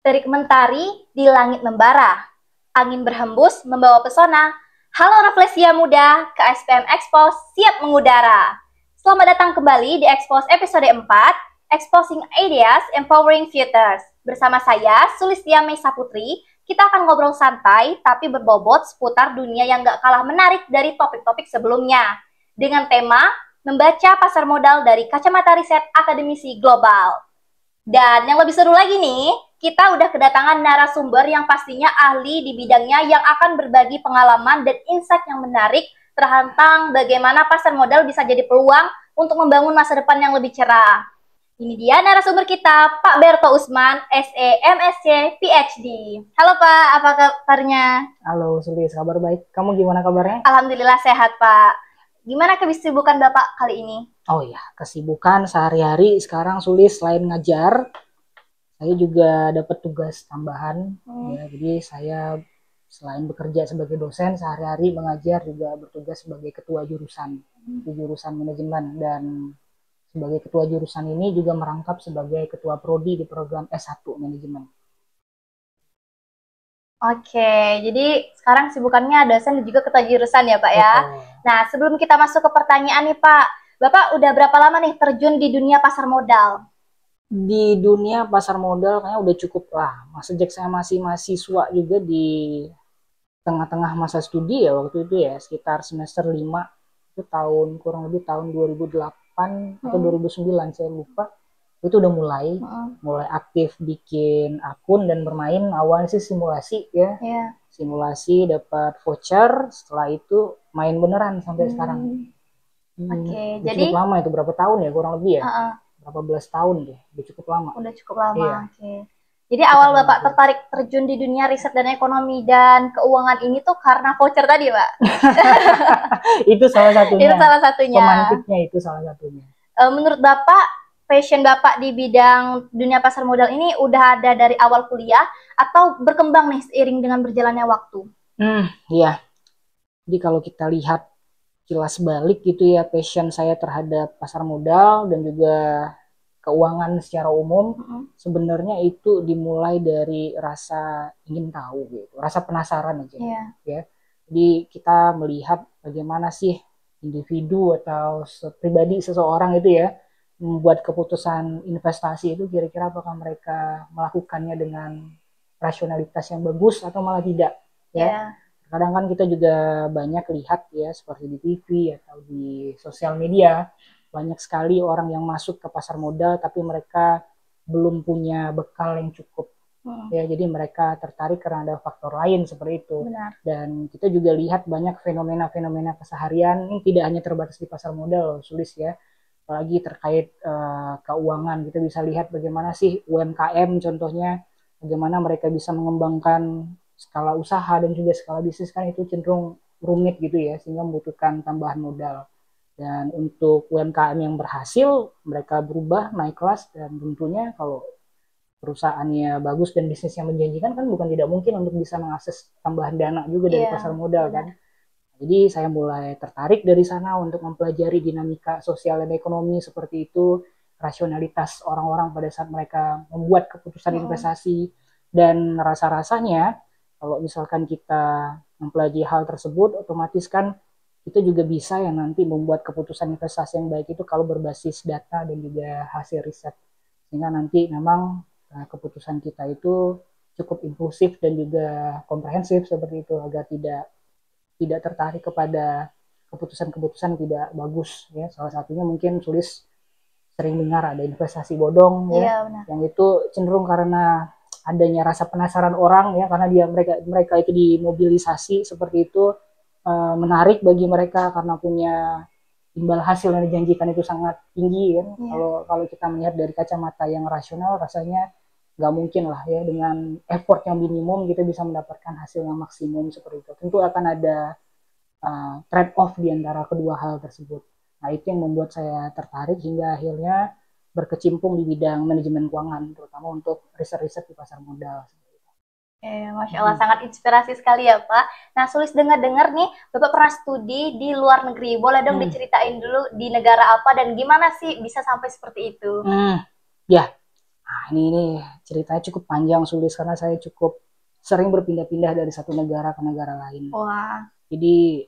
Terik mentari di langit membara, angin berhembus membawa pesona. Halo Refleksia Muda, KSPM Expos siap mengudara. Selamat datang kembali di Expos episode 4, Exposing Ideas, Empowering Futures. Bersama saya, Sulistya Mesa Putri, kita akan ngobrol santai tapi berbobot seputar dunia yang gak kalah menarik dari topik-topik sebelumnya. Dengan tema, membaca pasar modal dari kacamata riset akademisi global. Dan yang lebih seru lagi nih, kita udah kedatangan narasumber yang pastinya ahli di bidangnya yang akan berbagi pengalaman dan insight yang menarik tentang bagaimana pasar modal bisa jadi peluang untuk membangun masa depan yang lebih cerah. Ini dia narasumber kita, Pak Berto Usman, SE, MSc, PhD. Halo Pak, apa kabarnya? Halo Sulis, kabar baik. Kamu gimana kabarnya? Alhamdulillah sehat Pak. Gimana kesibukan Bapak kali ini? Oh ya, kesibukan sehari-hari sekarang Sulis selain ngajar, saya juga dapat tugas tambahan. Ya, jadi saya selain bekerja sebagai dosen, sehari-hari mengajar juga bertugas sebagai ketua jurusan, di jurusan manajemen, dan sebagai ketua jurusan ini juga merangkap sebagai ketua prodi di program S1 manajemen. Oke, jadi sekarang sibukannya dosen dan juga ketua jurusan ya Pak ya. Nah, sebelum kita masuk ke pertanyaan nih Pak, Bapak udah berapa lama nih terjun di dunia pasar modal? Di dunia pasar modal kayaknya udah cukup lama, sejak saya masih mahasiswa juga di tengah-tengah masa studi ya waktu itu ya, sekitar semester 5, itu kurang lebih tahun 2008 atau 2009 saya lupa. Itu udah mulai aktif bikin akun dan bermain. Awalnya sih simulasi ya, simulasi dapat voucher, setelah itu main beneran sampai sekarang. Oke, jadi cukup lama itu, berapa tahun ya kurang lebih ya, berapa belas tahun deh, udah cukup lama. Udah cukup lama. Iya. Oke. Jadi awal Bapak tertarik terjun di dunia riset dan ekonomi dan keuangan ini tuh karena voucher tadi Pak? Itu salah satunya. Itu salah satunya. Pemantiknya itu salah satunya. Menurut Bapak, passion Bapak di bidang dunia pasar modal ini udah ada dari awal kuliah atau berkembang nih seiring dengan berjalannya waktu? Iya. Jadi kalau kita lihat kilas balik gitu ya, passion saya terhadap pasar modal dan juga keuangan secara umum, sebenarnya itu dimulai dari rasa ingin tahu gitu, rasa penasaran aja. Ya. Jadi kita melihat bagaimana sih individu atau pribadi seseorang itu ya membuat keputusan investasi itu, kira-kira apakah mereka melakukannya dengan rasionalitas yang bagus atau malah tidak ya. Kadang kan kita juga banyak lihat ya, seperti di TV atau di sosial media, banyak sekali orang yang masuk ke pasar modal tapi mereka belum punya bekal yang cukup. Ya, jadi mereka tertarik karena ada faktor lain seperti itu. Benar. Dan kita juga lihat banyak fenomena-fenomena keseharian ini tidak hanya terbatas di pasar modal, Sulis ya. Apalagi terkait keuangan, kita bisa lihat bagaimana sih UMKM contohnya, bagaimana mereka bisa mengembangkan skala usaha dan juga skala bisnis, kan itu cenderung rumit gitu ya, sehingga membutuhkan tambahan modal. Dan untuk UMKM yang berhasil, mereka berubah naik kelas, dan tentunya kalau perusahaannya bagus dan bisnisnya menjanjikan, kan bukan tidak mungkin untuk bisa mengakses tambahan dana juga dari pasar modal kan. Jadi saya mulai tertarik dari sana untuk mempelajari dinamika sosial dan ekonomi seperti itu, rasionalitas orang-orang pada saat mereka membuat keputusan investasi, dan rasa-rasanya kalau misalkan kita mempelajari hal tersebut, otomatis kan kita juga bisa ya nanti membuat keputusan investasi yang baik itu kalau berbasis data dan juga hasil riset, sehingga nanti memang keputusan kita itu cukup inklusif dan juga komprehensif seperti itu, agar tidak tertarik kepada keputusan-keputusan tidak bagus ya. Salah satunya mungkin Sulis sering dengar ada investasi bodong ya, yang itu cenderung karena adanya rasa penasaran orang ya, karena mereka itu dimobilisasi seperti itu, menarik bagi mereka karena punya imbal hasil yang dijanjikan itu sangat tinggi kan. Kalau kita melihat dari kacamata yang rasional, rasanya nggak mungkin lah ya dengan effort yang minimum kita bisa mendapatkan hasil yang maksimum seperti itu. Tentu akan ada trade off di antara kedua hal tersebut. Nah, itu yang membuat saya tertarik hingga akhirnya berkecimpung di bidang manajemen keuangan, terutama untuk riset-riset di pasar modal. Masya Allah, sangat inspirasi sekali ya Pak. Nah, Sulis dengar-dengar nih, Bapak pernah studi di luar negeri. Boleh dong diceritain dulu di negara apa dan gimana sih bisa sampai seperti itu? Ya, Nah, ini ceritanya cukup panjang sulit karena saya cukup sering berpindah-pindah dari satu negara ke negara lain. Wah. Jadi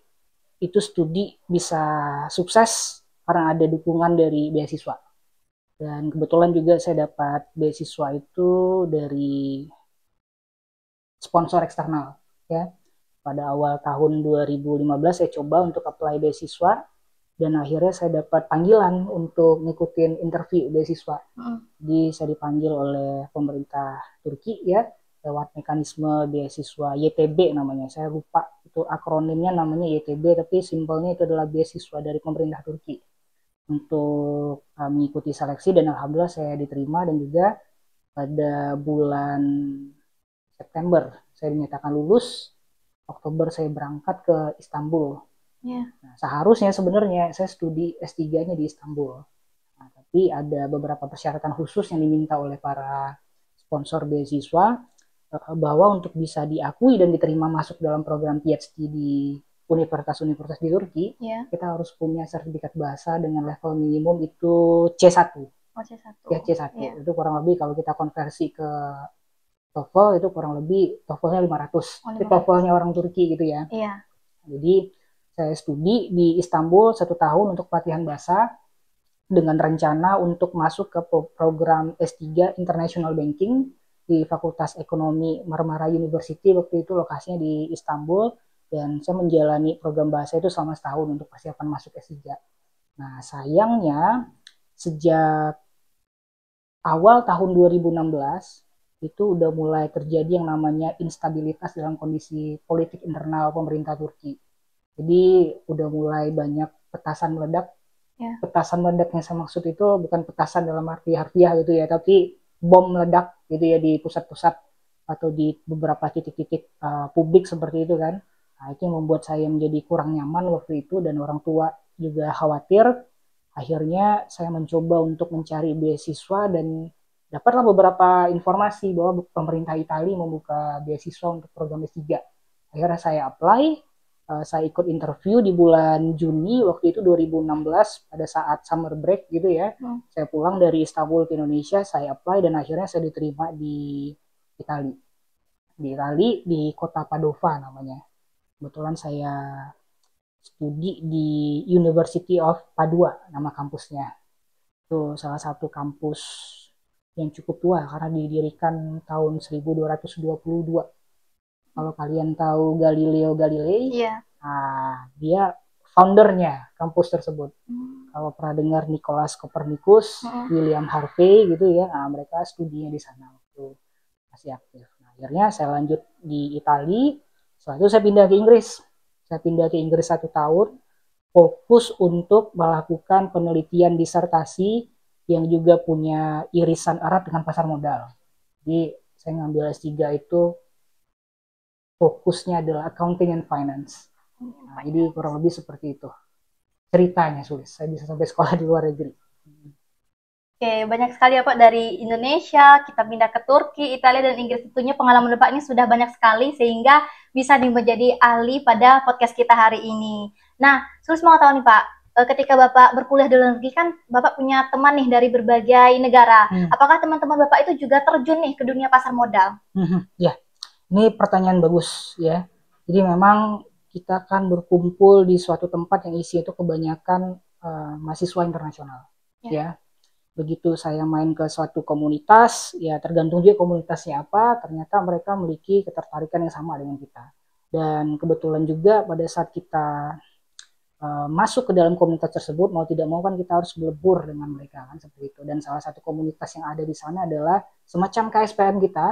itu studi bisa sukses karena ada dukungan dari beasiswa. Dan kebetulan juga saya dapat beasiswa itu dari sponsor eksternal ya. Pada awal tahun 2015 saya coba untuk apply beasiswa dan akhirnya saya dapat panggilan untuk ngikutin interview beasiswa. Jadi saya dipanggil oleh pemerintah Turki ya lewat mekanisme beasiswa YTB namanya. Saya lupa itu akronimnya namanya YTB tapi simpelnya itu adalah beasiswa dari pemerintah Turki untuk mengikuti seleksi dan alhamdulillah saya diterima dan juga pada bulan September saya dinyatakan lulus. Oktober saya berangkat ke Istanbul. Nah, seharusnya sebenarnya saya studi S3-nya di Istanbul. Nah, tapi ada beberapa persyaratan khusus yang diminta oleh para sponsor beasiswa bahwa untuk bisa diakui dan diterima masuk dalam program PhD di universitas-universitas di Turki, kita harus punya sertifikat bahasa dengan level minimum itu C1. C1. Ya, C1. Itu kurang lebih kalau kita konversi ke TOEFL itu kurang lebih TOEFL-nya 500. Itu TOEFL-nya orang Turki gitu ya. Iya. Jadi saya studi di Istanbul 1 tahun untuk pelatihan bahasa dengan rencana untuk masuk ke program S3 International Banking di Fakultas Ekonomi Marmara University. Waktu itu lokasinya di Istanbul dan saya menjalani program bahasa itu selama setahun untuk persiapan masuk S3. Nah, sayangnya sejak awal tahun 2016 itu udah mulai terjadi yang namanya instabilitas dalam kondisi politik internal pemerintah Turki. Jadi udah mulai banyak petasan meledak. Petasan meledak yang saya maksud itu bukan petasan dalam arti harfiah gitu ya, tapi bom meledak gitu ya di pusat-pusat atau di beberapa titik-titik publik seperti itu kan. Nah, itu yang membuat saya menjadi kurang nyaman waktu itu dan orang tua juga khawatir. Akhirnya saya mencoba untuk mencari beasiswa dan dapatlah beberapa informasi bahwa pemerintah Italia membuka beasiswa untuk program S3. Akhirnya saya apply, saya ikut interview di bulan Juni waktu itu 2016 pada saat summer break gitu ya. Saya pulang dari Istanbul ke Indonesia, saya apply dan akhirnya saya diterima di Italia. Di Italia di kota Padova namanya. Kebetulan saya studi di University of Padua nama kampusnya. Itu salah satu kampus yang cukup tua karena didirikan tahun 1222. Kalau kalian tahu Galileo Galilei, dia foundernya kampus tersebut. Kalau pernah dengar Nicholas Copernicus, William Harvey gitu ya, nah, mereka studinya di sana waktu masih aktif. Nah, akhirnya saya lanjut di Italia, setelah itu saya pindah ke Inggris. Saya pindah ke Inggris 1 tahun, fokus untuk melakukan penelitian disertasi yang juga punya irisan erat dengan pasar modal. Jadi saya ngambil S3 itu fokusnya adalah accounting and finance. Nah, jadi kurang lebih seperti itu. Ceritanya sulit, saya bisa sampai sekolah di luar negeri. Oke, banyak sekali ya Pak dari Indonesia, kita pindah ke Turki, Italia, dan Inggris. Tentunya pengalaman Bapak ini sudah banyak sekali sehingga bisa menjadi ahli pada podcast kita hari ini. Nah, Sulis mau tahu nih Pak, ketika Bapak berkuliah di luar negeri kan Bapak punya teman nih dari berbagai negara. Apakah teman-teman Bapak itu juga terjun nih ke dunia pasar modal? Ya, ini pertanyaan bagus ya. Jadi memang kita kan berkumpul di suatu tempat yang isi itu kebanyakan mahasiswa internasional ya. Begitu saya main ke suatu komunitas, ya tergantung juga komunitasnya apa, ternyata mereka memiliki ketertarikan yang sama dengan kita. Dan kebetulan juga pada saat kita masuk ke dalam komunitas tersebut, mau tidak mau kan kita harus berlebur dengan mereka kan seperti itu. Dan salah satu komunitas yang ada di sana adalah semacam KSPM kita.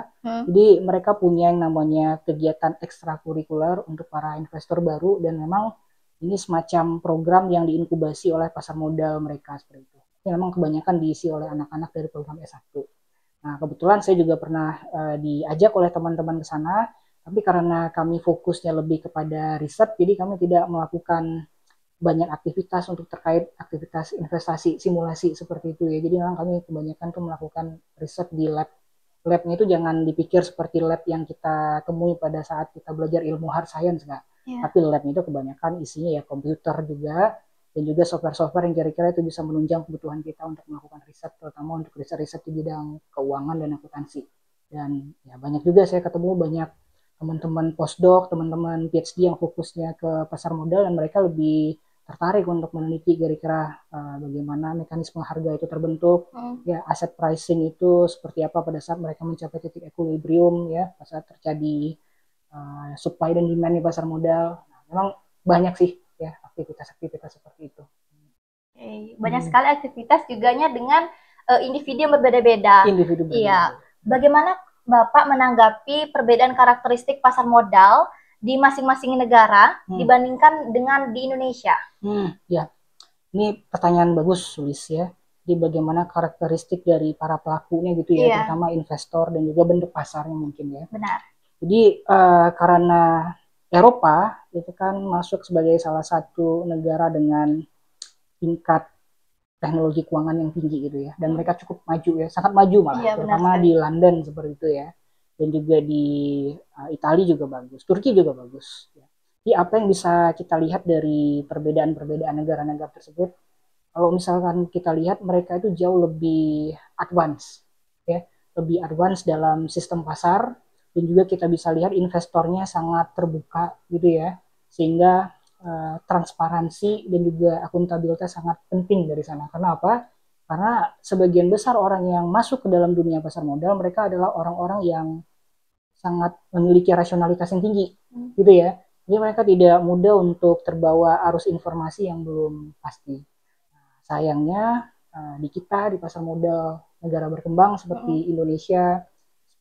Jadi mereka punya yang namanya kegiatan ekstrakurikuler untuk para investor baru dan memang ini semacam program yang diinkubasi oleh pasar modal mereka seperti itu. Ini memang kebanyakan diisi oleh anak-anak dari program S1. Nah, kebetulan saya juga pernah diajak oleh teman-teman ke sana, tapi karena kami fokusnya lebih kepada riset, jadi kami tidak melakukan banyak aktivitas untuk terkait aktivitas investasi simulasi seperti itu ya. Jadi memang kami kebanyakan tuh melakukan riset di lab. Labnya itu jangan dipikir seperti lab yang kita temui pada saat kita belajar ilmu hard science enggak. Tapi labnya itu kebanyakan isinya ya komputer juga dan juga software-software yang kira-kira itu bisa menunjang kebutuhan kita untuk melakukan riset, terutama untuk riset-riset di bidang keuangan dan akuntansi. Dan ya banyak juga saya ketemu banyak teman-teman postdoc, teman-teman PhD yang fokusnya ke pasar modal, dan mereka lebih tertarik untuk meneliti kira-kira bagaimana mekanisme harga itu terbentuk, ya aset pricing itu seperti apa pada saat mereka mencapai titik equilibrium, ya pada saat terjadi supply dan demand di pasar modal. Nah, memang banyak sih ya aktivitas-aktivitas seperti itu. Banyak sekali aktivitas juganya dengan individu yang berbeda-beda. Individu berbeda. Iya. Bagaimana Bapak menanggapi perbedaan karakteristik pasar modal di masing-masing negara dibandingkan dengan di Indonesia? Ya, ini pertanyaan bagus, Luis ya. Di bagaimana karakteristik dari para pelakunya gitu ya, terutama investor dan juga bentuk pasarnya mungkin ya. Benar. Jadi karena Eropa itu kan masuk sebagai salah satu negara dengan tingkat teknologi keuangan yang tinggi gitu ya, dan mereka cukup maju ya, sangat maju malah, terutama di London seperti itu ya, dan juga di Italia juga bagus, Turki juga bagus. Jadi apa yang bisa kita lihat dari perbedaan-perbedaan negara-negara tersebut? Kalau misalkan kita lihat mereka itu jauh lebih advance, ya, lebih advance dalam sistem pasar, dan juga kita bisa lihat investornya sangat terbuka gitu ya, sehingga transparansi dan juga akuntabilitas sangat penting dari sana. Karena apa? Karena sebagian besar orang yang masuk ke dalam dunia pasar modal, mereka adalah orang-orang yang sangat memiliki rasionalitas yang tinggi, gitu ya. Jadi mereka tidak mudah untuk terbawa arus informasi yang belum pasti. Sayangnya di kita, di pasar modal negara berkembang seperti Indonesia,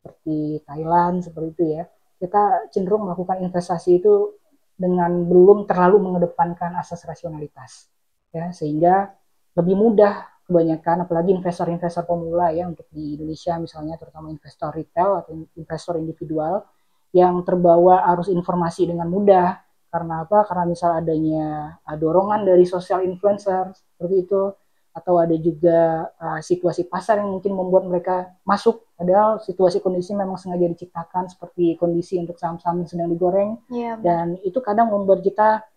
seperti Thailand, seperti itu ya, kita cenderung melakukan investasi itu dengan belum terlalu mengedepankan asas rasionalitas, ya, sehingga lebih mudah kebanyakan, apalagi investor-investor pemula ya, untuk di Indonesia misalnya, terutama investor retail atau investor individual yang terbawa arus informasi dengan mudah. Karena apa? Karena misal adanya dorongan dari social influencer seperti itu, atau ada juga situasi pasar yang mungkin membuat mereka masuk, padahal situasi kondisi memang sengaja diciptakan seperti kondisi untuk saham-saham yang sedang digoreng, dan itu kadang membuat kita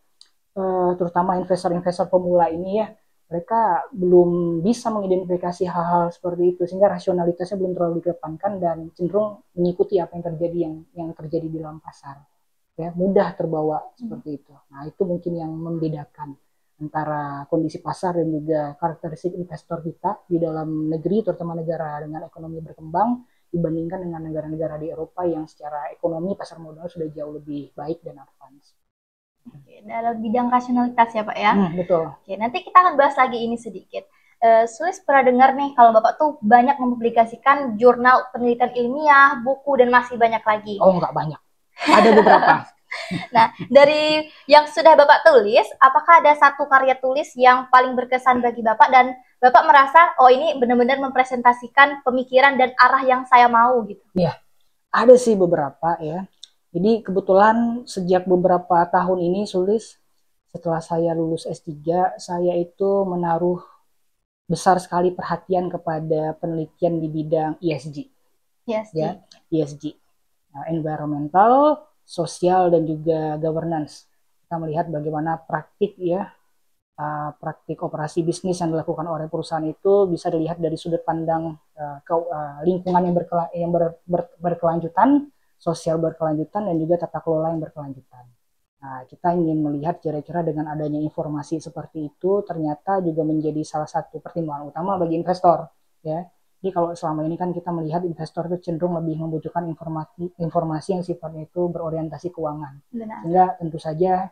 terutama investor-investor pemula ini ya, mereka belum bisa mengidentifikasi hal-hal seperti itu, sehingga rasionalitasnya belum terlalu dikedepankan dan cenderung mengikuti apa yang terjadi yang terjadi di dalam pasar, ya, mudah terbawa seperti itu. Nah, itu mungkin yang membedakan antara kondisi pasar dan juga karakteristik investor kita di dalam negeri, terutama negara dengan ekonomi berkembang, dibandingkan dengan negara-negara di Eropa yang secara ekonomi pasar modal sudah jauh lebih baik dan advance. Oke, dalam bidang rasionalitas ya Pak ya. Betul. Oke, nanti kita akan bahas lagi ini sedikit. Sulis pernah dengar nih kalau Bapak tuh banyak mempublikasikan jurnal penelitian ilmiah, buku, dan masih banyak lagi. Oh, nggak banyak. Ada beberapa. Nah, dari yang sudah Bapak tulis, apakah ada satu karya tulis yang paling berkesan bagi Bapak dan Bapak merasa, oh ini benar-benar mempresentasikan pemikiran dan arah yang saya mau gitu? Iya, ada sih beberapa ya. Jadi kebetulan sejak beberapa tahun ini, Sulis, setelah saya lulus S3, saya itu menaruh besar sekali perhatian kepada penelitian di bidang ESG. ESG. Ya, ESG. Nah, environmental, sosial, dan juga governance. Kita melihat bagaimana praktik ya, praktik operasi bisnis yang dilakukan oleh perusahaan itu bisa dilihat dari sudut pandang lingkungan yang berkelanjutan, sosial berkelanjutan, dan juga tata kelola yang berkelanjutan. Nah, kita ingin melihat kira-kira dengan adanya informasi seperti itu ternyata juga menjadi salah satu pertimbangan utama bagi investor, ya. Jadi kalau selama ini kan kita melihat investor itu cenderung lebih membutuhkan informasi yang sifatnya itu berorientasi keuangan. Benar. Sehingga tentu saja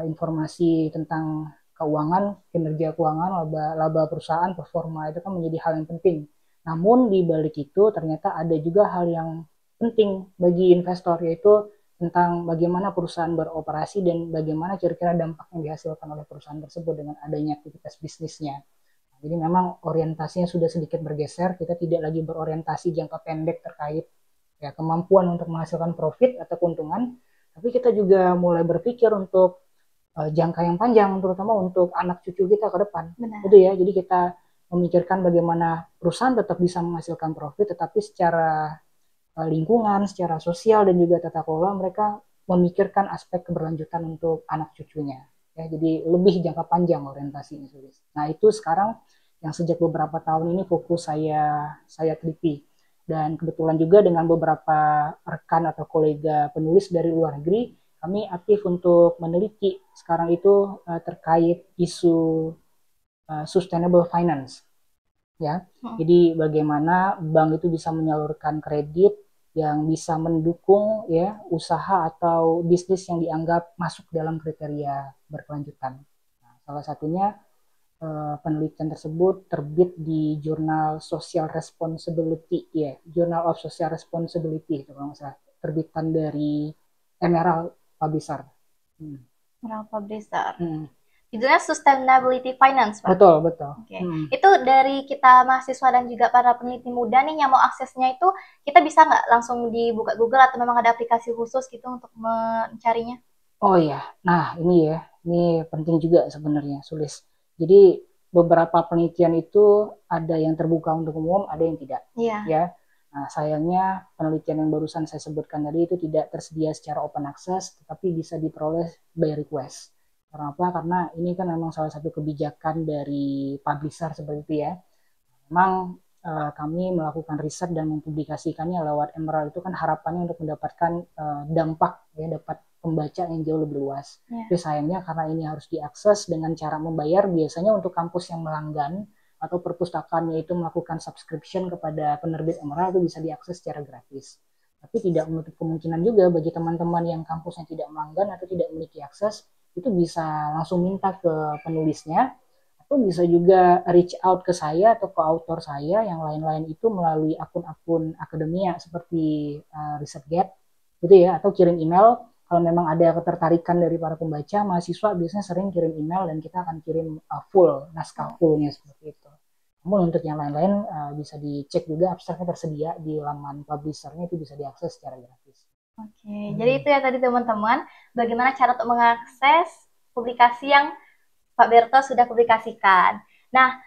informasi tentang keuangan, kinerja keuangan, laba perusahaan, performa itu kan menjadi hal yang penting. Namun di balik itu ternyata ada juga hal yang penting bagi investor, yaitu tentang bagaimana perusahaan beroperasi dan bagaimana kira-kira dampak yang dihasilkan oleh perusahaan tersebut dengan adanya aktivitas bisnisnya. Jadi memang orientasinya sudah sedikit bergeser, kita tidak lagi berorientasi jangka pendek terkait ya kemampuan untuk menghasilkan profit atau keuntungan, tapi kita juga mulai berpikir untuk jangka yang panjang, terutama untuk anak cucu kita ke depan. Benar. Itu ya, jadi kita memikirkan bagaimana perusahaan tetap bisa menghasilkan profit, tetapi secara lingkungan, secara sosial dan juga tata kelola mereka memikirkan aspek keberlanjutan untuk anak cucunya. ya, jadi lebih jangka panjang orientasinya Sulis. Nah itu sekarang yang sejak beberapa tahun ini fokus saya teliti, dan kebetulan juga dengan beberapa rekan atau kolega penulis dari luar negeri kami aktif untuk meneliti sekarang itu terkait isu sustainable finance, ya. Jadi bagaimana bank itu bisa menyalurkan kredit yang bisa mendukung ya usaha atau bisnis yang dianggap masuk dalam kriteria berkelanjutan. Nah, salah satunya penelitian tersebut terbit di jurnal Social Responsibility, ya, Journal of Social Responsibility itu kalau nggak salah, terbitan dari Emerald Publisher. Emerald Publisher. Hmm. Judulnya Sustainability Finance, Pak. Betul, betul. Okay. Itu dari kita mahasiswa dan juga para peneliti muda nih yang mau aksesnya itu, kita bisa nggak langsung dibuka Google atau memang ada aplikasi khusus gitu untuk mencarinya? Oh iya, nah ini ya, ini penting juga sebenarnya, Sulis. Jadi beberapa penelitian itu ada yang terbuka untuk umum, ada yang tidak. Iya. Ya. Nah, sayangnya penelitian yang barusan saya sebutkan tadi itu tidak tersedia secara open access, tetapi bisa diperoleh by request. Karena apa? Karena ini kan memang salah satu kebijakan dari publisher seperti itu ya. Memang kami melakukan riset dan mempublikasikannya lewat Emerald itu kan harapannya untuk mendapatkan dampak ya, dapat pembaca yang jauh lebih luas. Tapi sayangnya karena ini harus diakses dengan cara membayar, biasanya untuk kampus yang melanggan atau perpustakaannya itu melakukan subscription kepada penerbit Emerald itu bisa diakses secara gratis. Tapi tidak menutup kemungkinan juga bagi teman-teman yang kampusnya tidak melanggan atau tidak memiliki akses, itu bisa langsung minta ke penulisnya, atau bisa juga reach out ke saya atau ke author saya yang lain-lain itu melalui akun-akun akademia seperti ResearchGate gitu ya, atau kirim email. Kalau memang ada ketertarikan dari para pembaca, mahasiswa biasanya sering kirim email dan kita akan kirim full, naskah fullnya seperti itu. Namun untuk yang lain-lain bisa dicek juga, abstraknya tersedia di laman publishernya, itu bisa diakses secara gratis. Oke, jadi itu ya tadi teman-teman, bagaimana cara untuk mengakses publikasi yang Pak Berto sudah publikasikan. Nah,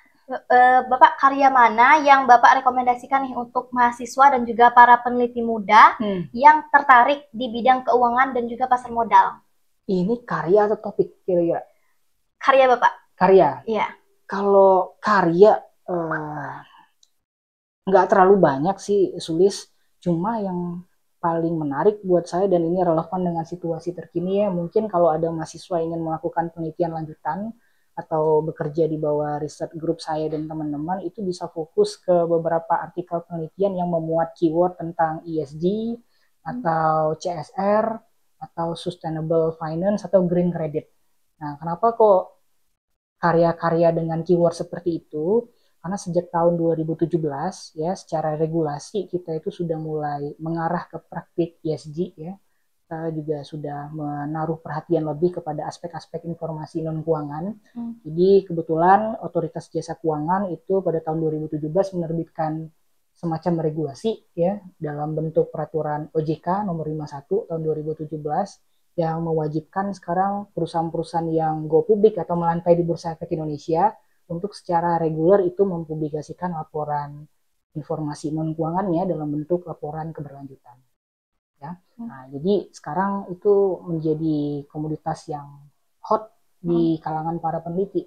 Bapak, karya mana yang Bapak rekomendasikan nih untuk mahasiswa dan juga para peneliti muda yang tertarik di bidang keuangan dan juga pasar modal? Ini karya atau topik kira-kira? Karya Bapak. Karya? Iya. Kalau karya nggak terlalu banyak sih, Sulis. Cuma yang paling menarik buat saya dan ini relevan dengan situasi terkini ya, mungkin kalau ada mahasiswa ingin melakukan penelitian lanjutan atau bekerja di bawah riset grup saya dan teman-teman, itu bisa fokus ke beberapa artikel penelitian yang memuat keyword tentang ESG atau CSR atau sustainable finance atau green credit. Nah, kenapa kok karya-karya dengan keyword seperti itu? Karena sejak tahun 2017 ya, secara regulasi kita itu sudah mulai mengarah ke praktik ESG ya. Kita juga sudah menaruh perhatian lebih kepada aspek-aspek informasi non keuangan. Jadi kebetulan Otoritas Jasa Keuangan itu pada tahun 2017 menerbitkan semacam regulasi ya dalam bentuk peraturan OJK nomor 51 tahun 2017 yang mewajibkan sekarang perusahaan-perusahaan yang go publik atau melantai di Bursa Efek Indonesia untuk secara reguler itu mempublikasikan laporan informasi non keuangannya dalam bentuk laporan keberlanjutan. Ya. Nah, jadi sekarang itu menjadi komoditas yang hot di kalangan para peneliti.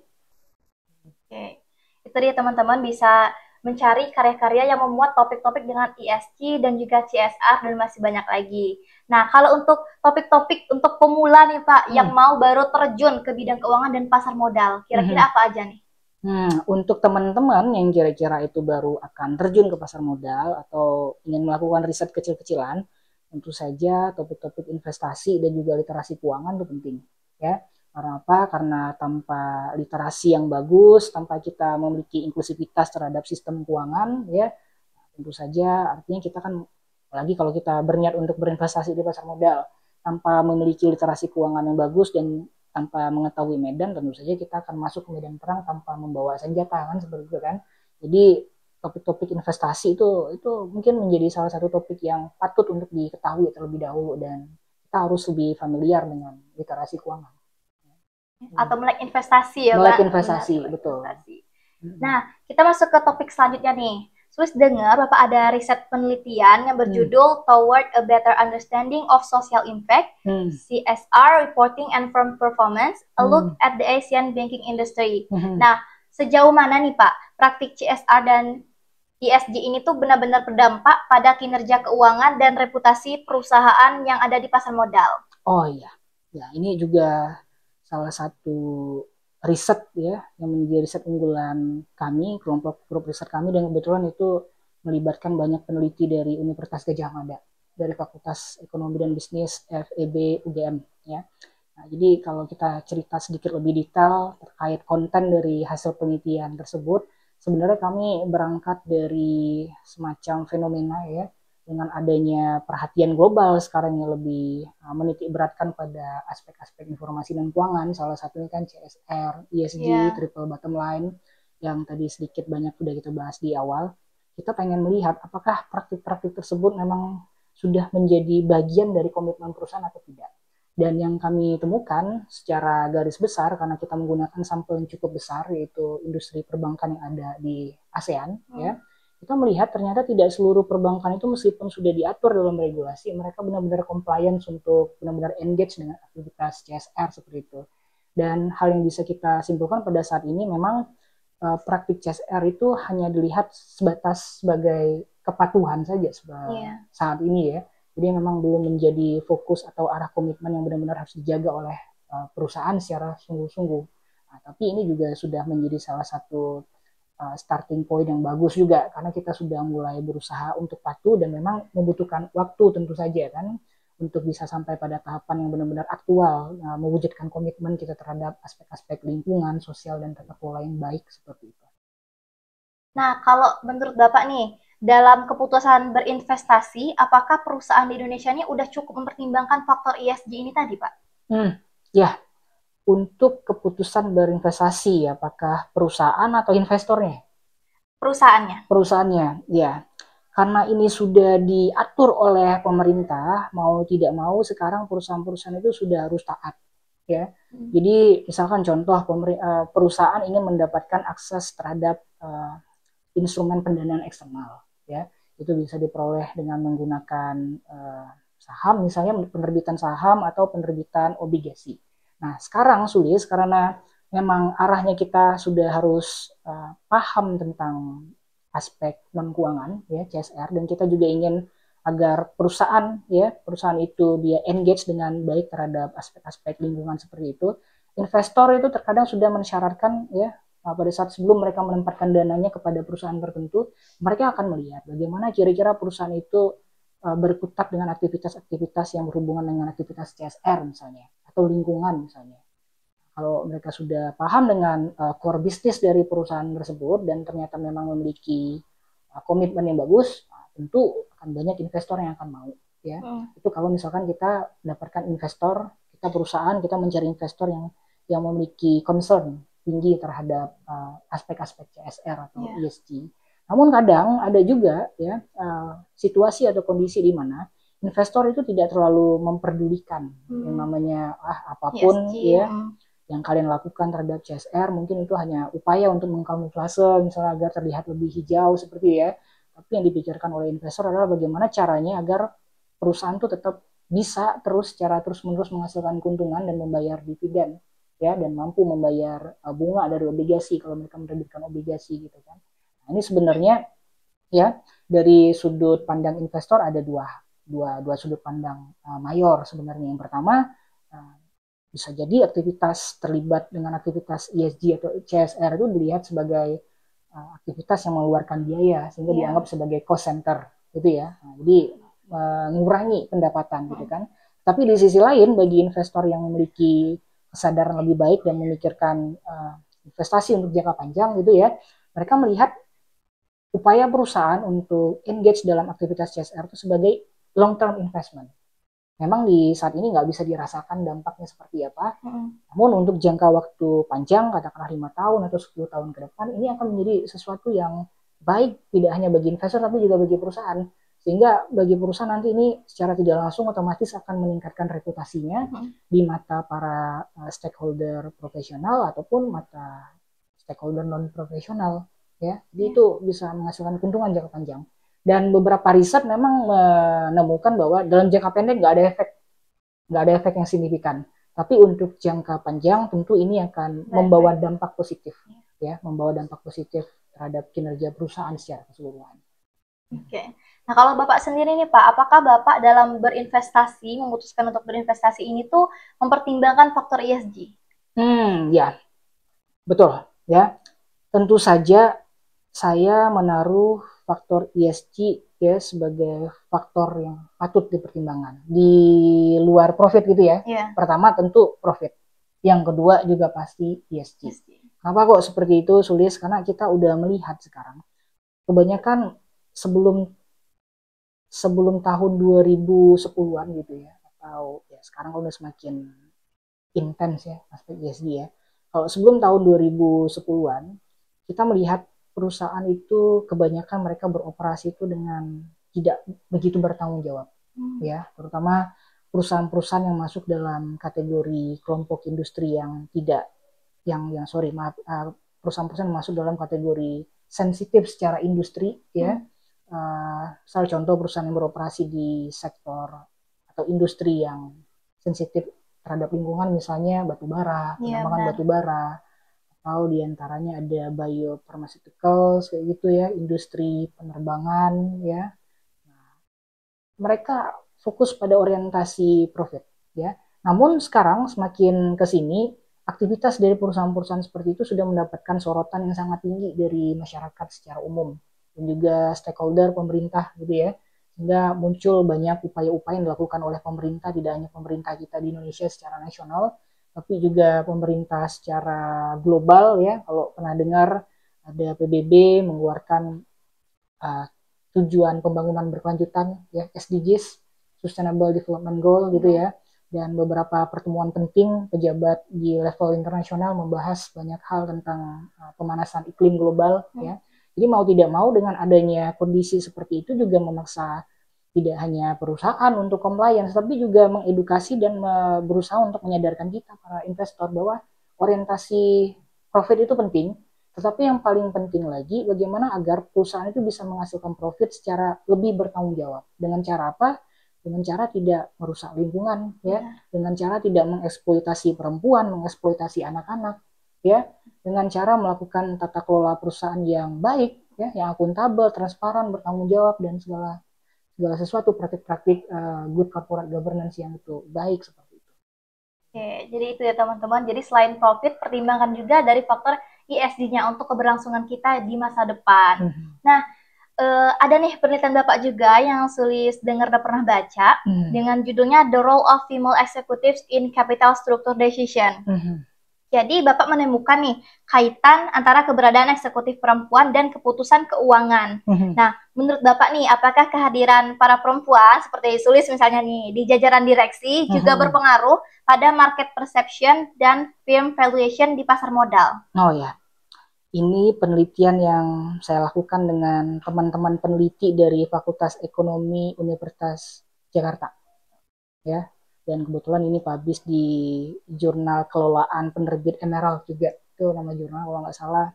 Oke, itu dia teman-teman, bisa mencari karya-karya yang memuat topik-topik dengan ESG dan juga CSR dan masih banyak lagi. Nah, kalau untuk topik-topik untuk pemula nih Pak, yang mau baru terjun ke bidang keuangan dan pasar modal, kira-kira apa aja nih? Untuk teman-teman yang kira-kira itu baru akan terjun ke pasar modal atau ingin melakukan riset kecil-kecilan, tentu saja topik-topik investasi dan juga literasi keuangan itu penting. Ya. Karena apa? Karena tanpa literasi yang bagus, tanpa kita memiliki inklusivitas terhadap sistem keuangan, ya, tentu saja artinya kita kan, apalagi kalau kita berniat untuk berinvestasi di pasar modal, tanpa memiliki literasi keuangan yang bagus dan tanpa mengetahui medan, tentu saja kita akan masuk ke medan perang tanpa membawa senjata kan, seperti itu kan. Jadi topik-topik investasi itu mungkin menjadi salah satu topik yang patut untuk diketahui terlebih dahulu, dan kita harus lebih familiar dengan literasi keuangan. Atau melek investasi ya, melek investasi, betul. Nah, kita masuk ke topik selanjutnya nih. Terus dengar Bapak ada riset penelitian yang berjudul Toward a Better Understanding of Social Impact, CSR Reporting and Firm Performance, a look at the Asian banking industry. Nah, sejauh mana nih Pak, praktik CSR dan ESG ini tuh benar-benar berdampak pada kinerja keuangan dan reputasi perusahaan yang ada di pasar modal? Oh iya, ya ini juga salah satu riset ya yang menjadi riset unggulan kami, kelompok grup riset kami, dan kebetulan itu melibatkan banyak peneliti dari Universitas Gadjah Mada, dari Fakultas Ekonomi dan Bisnis FEB UGM ya. Nah, jadi kalau kita cerita sedikit lebih detail terkait konten dari hasil penelitian tersebut, sebenarnya kami berangkat dari semacam fenomena ya, dengan adanya perhatian global sekarang yang lebih menitik beratkan pada aspek-aspek informasi dan keuangan, salah satunya kan CSR, ESG, triple bottom line, yang tadi sedikit banyak sudah kita bahas di awal. Kita pengen melihat apakah praktik-praktik tersebut memang sudah menjadi bagian dari komitmen perusahaan atau tidak. Dan yang kami temukan secara garis besar, karena kita menggunakan sampel yang cukup besar, yaitu industri perbankan yang ada di ASEAN, ya, kita melihat ternyata tidak seluruh perbankan itu meskipun sudah diatur dalam regulasi, mereka benar-benar compliance untuk benar-benar engage dengan aktivitas CSR seperti itu. Dan hal yang bisa kita simpulkan pada saat ini memang praktik CSR itu hanya dilihat sebatas sebagai kepatuhan saja saat ini ya. Jadi memang belum menjadi fokus atau arah komitmen yang benar-benar harus dijaga oleh perusahaan secara sungguh-sungguh. Nah, tapi ini juga sudah menjadi salah satu starting point yang bagus juga, karena kita sudah mulai berusaha untuk patuh dan memang membutuhkan waktu tentu saja kan untuk bisa sampai pada tahapan yang benar-benar aktual, mewujudkan komitmen kita terhadap aspek-aspek lingkungan, sosial, dan tata kelola yang baik seperti itu. Nah, kalau menurut Bapak nih, dalam keputusan berinvestasi, apakah perusahaan di Indonesia ini udah cukup mempertimbangkan faktor ESG ini tadi, Pak? Ya, untuk keputusan berinvestasi, apakah perusahaan atau investornya? Perusahaannya, ya. Karena ini sudah diatur oleh pemerintah, mau tidak mau sekarang perusahaan-perusahaan itu sudah harus taat. Ya, jadi misalkan contoh perusahaan ingin mendapatkan akses terhadap instrumen pendanaan eksternal, ya, itu bisa diperoleh dengan menggunakan saham, misalnya penerbitan saham atau penerbitan obligasi. Nah, sekarang sulit karena memang arahnya kita sudah harus paham tentang aspek non keuangan ya CSR, dan kita juga ingin agar perusahaan itu dia engage dengan baik terhadap aspek-aspek lingkungan seperti itu. Investor itu terkadang sudah mensyaratkan ya pada saat sebelum mereka menempatkan dananya kepada perusahaan tertentu, mereka akan melihat bagaimana kira-kira perusahaan itu berkutat dengan aktivitas-aktivitas yang berhubungan dengan aktivitas CSR misalnya, atau lingkungan misalnya. Kalau mereka sudah paham dengan core bisnis dari perusahaan tersebut dan ternyata memang memiliki komitmen yang bagus, tentu akan banyak investor yang akan mau. Ya, itu kalau misalkan kita dapatkan investor, kita perusahaan, kita mencari investor yang memiliki concern tinggi terhadap aspek-aspek CSR atau ESG. Namun kadang ada juga ya situasi atau kondisi di mana investor itu tidak terlalu memperdulikan yang namanya apapun ESG, ya yang kalian lakukan terhadap CSR, mungkin itu hanya upaya untuk mengkamuflase misalnya agar terlihat lebih hijau seperti ya. Tapi yang dipikirkan oleh investor adalah bagaimana caranya agar perusahaan itu tetap bisa secara terus-menerus menghasilkan keuntungan dan membayar dividen ya, dan mampu membayar bunga dari obligasi kalau mereka menerbitkan obligasi gitu kan. Nah, ini sebenarnya ya dari sudut pandang investor ada dua sudut pandang mayor sebenarnya. Yang pertama bisa jadi aktivitas terlibat dengan aktivitas ESG atau CSR itu dilihat sebagai aktivitas yang mengeluarkan biaya sehingga dianggap sebagai cost center gitu ya. Nah, jadi mengurangi pendapatan gitu kan. Tapi di sisi lain bagi investor yang memiliki kesadaran lebih baik dan memikirkan investasi untuk jangka panjang gitu ya, mereka melihat upaya perusahaan untuk engage dalam aktivitas CSR itu sebagai long term investment. Memang di saat ini nggak bisa dirasakan dampaknya seperti apa, namun untuk jangka waktu panjang, katakanlah 5 tahun atau 10 tahun ke depan, ini akan menjadi sesuatu yang baik tidak hanya bagi investor tapi juga bagi perusahaan. Sehingga bagi perusahaan nanti ini secara tidak langsung otomatis akan meningkatkan reputasinya di mata para stakeholder profesional ataupun mata stakeholder non profesional. ya. Jadi itu bisa menghasilkan keuntungan jangka panjang. Dan beberapa riset memang menemukan bahwa dalam jangka pendek nggak ada efek yang signifikan. Tapi untuk jangka panjang tentu ini akan membawa dampak positif, ya, membawa dampak positif terhadap kinerja perusahaan secara keseluruhan. Oke. Nah, kalau Bapak sendiri nih Pak, apakah Bapak dalam berinvestasi, memutuskan untuk berinvestasi ini tuh mempertimbangkan faktor ESG? Ya, betul, ya. Tentu saja saya menaruh faktor ESG ya sebagai faktor yang patut dipertimbangkan di luar profit gitu ya. Pertama tentu profit, yang kedua juga pasti ESG. Kenapa kok seperti itu, Sulis? Karena kita udah melihat sekarang kebanyakan sebelum tahun 2010-an gitu ya, atau ya sekarang udah semakin intens ya aspek ESG ya. Kalau sebelum tahun 2010-an kita melihat perusahaan itu kebanyakan mereka beroperasi itu dengan tidak begitu bertanggung jawab, ya, terutama perusahaan-perusahaan yang masuk dalam kategori kelompok industri yang tidak, perusahaan-perusahaan yang masuk dalam kategori sensitif secara industri, ya. Misal contoh perusahaan yang beroperasi di sektor atau industri yang sensitif terhadap lingkungan, misalnya batu bara, penambangan batu bara, atau diantaranya ada biopharmaceuticals kayak gitu ya, industri penerbangan ya. Nah, mereka fokus pada orientasi profit ya. Namun sekarang semakin ke sini aktivitas dari perusahaan-perusahaan seperti itu sudah mendapatkan sorotan yang sangat tinggi dari masyarakat secara umum dan juga stakeholder pemerintah gitu ya. Sehingga muncul banyak upaya-upaya yang dilakukan oleh pemerintah, tidak hanya pemerintah kita di Indonesia secara nasional, tapi juga pemerintah secara global ya. Kalau pernah dengar ada PBB mengeluarkan tujuan pembangunan berkelanjutan ya, SDGs, Sustainable Development Goal gitu ya. Dan beberapa pertemuan penting pejabat di level internasional membahas banyak hal tentang pemanasan iklim global ya. Jadi mau tidak mau dengan adanya kondisi seperti itu juga memaksa tidak hanya perusahaan untuk compliance, tapi juga mengedukasi dan berusaha untuk menyadarkan kita para investor bahwa orientasi profit itu penting, tetapi yang paling penting lagi bagaimana agar perusahaan itu bisa menghasilkan profit secara lebih bertanggung jawab. Dengan cara apa? Dengan cara tidak merusak lingkungan, ya, dengan cara tidak mengeksploitasi perempuan, mengeksploitasi anak-anak, ya, dengan cara melakukan tata kelola perusahaan yang baik, ya, yang akuntabel, transparan, bertanggung jawab, dan segala sesuatu praktik-praktik good corporate governance yang itu baik seperti itu. Oke, jadi itu ya teman-teman. Jadi selain profit, pertimbangkan juga dari faktor ESG-nya untuk keberlangsungan kita di masa depan. Nah, ada nih penelitian Bapak juga yang Sulis dengar dan pernah baca dengan judulnya The Role of Female Executives in Capital Structure Decision. Jadi Bapak menemukan nih kaitan antara keberadaan eksekutif perempuan dan keputusan keuangan. Nah, menurut Bapak nih, apakah kehadiran para perempuan seperti Sulis misalnya nih di jajaran direksi juga berpengaruh pada market perception dan firm valuation di pasar modal? Oh ya. Ini penelitian yang saya lakukan dengan teman-teman peneliti dari Fakultas Ekonomi Universitas Jakarta, ya. Dan kebetulan ini publish di jurnal kelolaan penerbit Emerald juga, itu nama jurnal kalau nggak salah,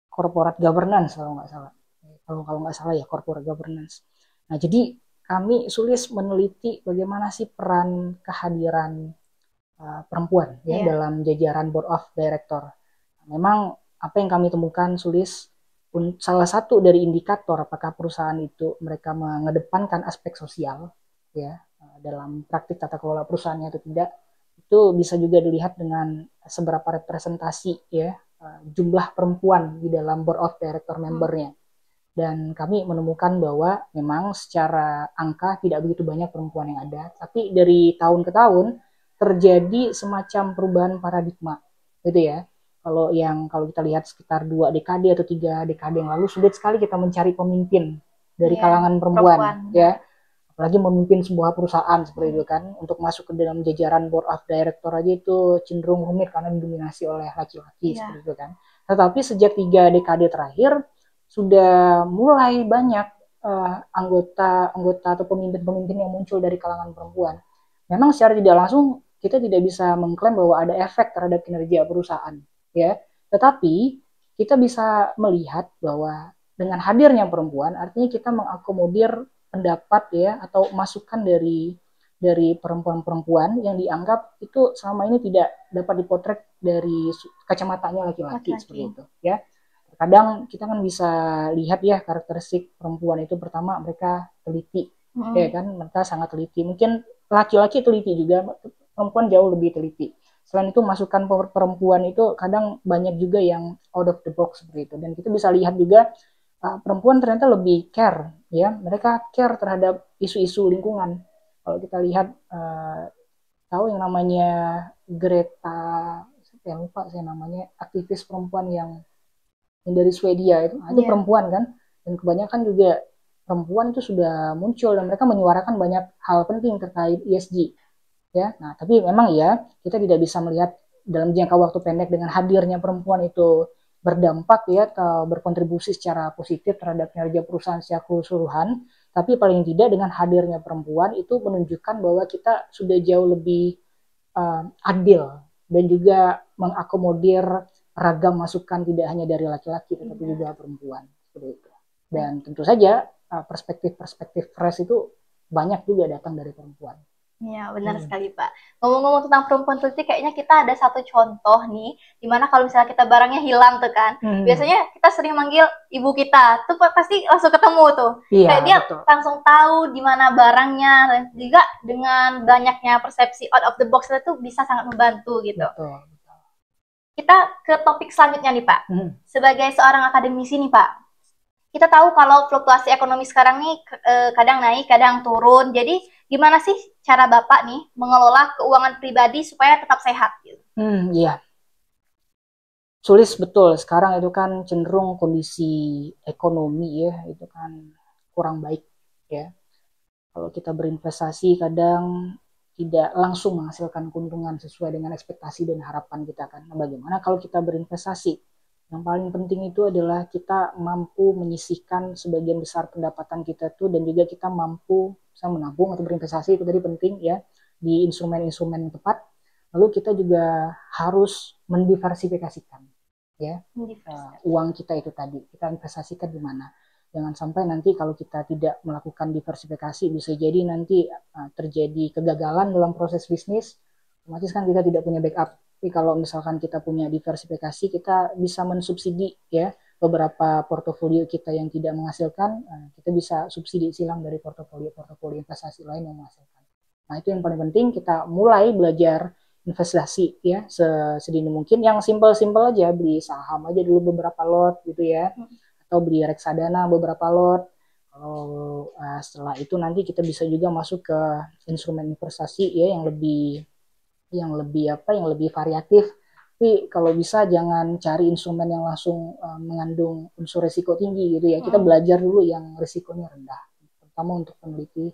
Corporate Governance kalau nggak salah, ya Corporate Governance. Nah, jadi kami Sulis meneliti bagaimana sih peran kehadiran perempuan ya dalam jajaran Board of Director. Memang apa yang kami temukan Sulis, salah satu dari indikator apakah perusahaan itu mereka mengedepankan aspek sosial ya dalam praktik tata kelola perusahaannya atau tidak, itu bisa juga dilihat dengan seberapa representasi ya jumlah perempuan di dalam Board of Director membernya. Dan kami menemukan bahwa memang secara angka tidak begitu banyak perempuan yang ada, tapi dari tahun ke tahun terjadi semacam perubahan paradigma gitu ya. Kalau kita lihat sekitar 2 dekade atau 3 dekade yang lalu, sulit sekali kita mencari pemimpin dari kalangan perempuan ya, apalagi memimpin sebuah perusahaan seperti itu kan. Untuk masuk ke dalam jajaran Board of Director aja itu cenderung rumit karena didominasi oleh laki-laki seperti itu kan. Tetapi sejak 3 dekade terakhir sudah mulai banyak anggota atau pemimpin-pemimpin yang muncul dari kalangan perempuan. Memang secara tidak langsung kita tidak bisa mengklaim bahwa ada efek terhadap kinerja perusahaan ya, tetapi kita bisa melihat bahwa dengan hadirnya perempuan artinya kita mengakomodir pendapat ya atau masukan dari perempuan-perempuan yang dianggap itu selama ini tidak dapat dipotret dari kacamatanya laki-laki seperti itu ya. Kadang kita kan bisa lihat ya karakteristik perempuan itu, pertama mereka teliti ya kan, mereka sangat teliti. Mungkin laki-laki teliti juga, perempuan jauh lebih teliti. Selain itu masukan perempuan itu kadang banyak juga yang out of the box seperti itu, dan kita bisa lihat juga perempuan ternyata lebih care ya, mereka care terhadap isu-isu lingkungan. Kalau kita lihat tahu yang namanya Greta, saya lupa saya namanya, aktivis perempuan yang dari Swedia itu perempuan kan, dan kebanyakan juga perempuan itu sudah muncul dan mereka menyuarakan banyak hal penting terkait ESG ya. Nah tapi memang ya kita tidak bisa melihat dalam jangka waktu pendek dengan hadirnya perempuan itu berdampak ya atau berkontribusi secara positif terhadap kinerja perusahaan secara keseluruhan, tapi paling tidak dengan hadirnya perempuan itu menunjukkan bahwa kita sudah jauh lebih adil dan juga mengakomodir ragam masukan tidak hanya dari laki-laki tetapi juga perempuan seperti itu. Dan tentu saja perspektif-perspektif fresh itu banyak juga datang dari perempuan. Ya benar sekali Pak. Ngomong-ngomong tentang perempuan teliti, kayaknya kita ada satu contoh nih, dimana kalau misalnya kita barangnya hilang tuh kan, biasanya kita sering manggil ibu kita, tuh pasti langsung ketemu tuh. Iya, kayak dia betul. langsung tahu di mana barangnya, dan juga dengan banyaknya persepsi out of the box itu bisa sangat membantu gitu. Betul. Kita ke topik selanjutnya nih Pak. Sebagai seorang akademisi nih Pak, kita tahu kalau fluktuasi ekonomi sekarang nih kadang naik, kadang turun. Jadi gimana sih cara Bapak nih mengelola keuangan pribadi supaya tetap sehat? Iya. Sulit betul. Sekarang itu kan cenderung kondisi ekonomi ya itu kan kurang baik ya. Kalau kita berinvestasi kadang tidak langsung menghasilkan keuntungan sesuai dengan ekspektasi dan harapan kita kan. Nah, bagaimana kalau kita berinvestasi? Yang paling penting itu adalah kita mampu menyisihkan sebagian besar pendapatan kita tuh, dan juga kita mampu menabung atau berinvestasi, itu tadi penting ya, di instrumen-instrumen yang tepat. Lalu kita juga harus mendiversifikasikan ya uang kita itu tadi, kita investasikan di mana. Jangan sampai nanti kalau kita tidak melakukan diversifikasi bisa jadi nanti terjadi kegagalan dalam proses bisnis, otomatis kan kita tidak punya backup. Tapi kalau misalkan kita punya diversifikasi, kita bisa mensubsidi ya beberapa portofolio kita yang tidak menghasilkan, kita bisa subsidi silang dari portofolio investasi lain yang menghasilkan. Nah itu yang paling penting, kita mulai belajar investasi ya sedini mungkin. Yang simpel-simpel aja, beli saham aja dulu beberapa lot gitu ya, atau beli reksadana beberapa lot. Setelah itu nanti kita bisa juga masuk ke instrumen investasi ya yang lebih variatif. Tapi kalau bisa jangan cari instrumen yang langsung mengandung unsur risiko tinggi gitu ya. Kita belajar dulu yang risikonya rendah, terutama untuk peneliti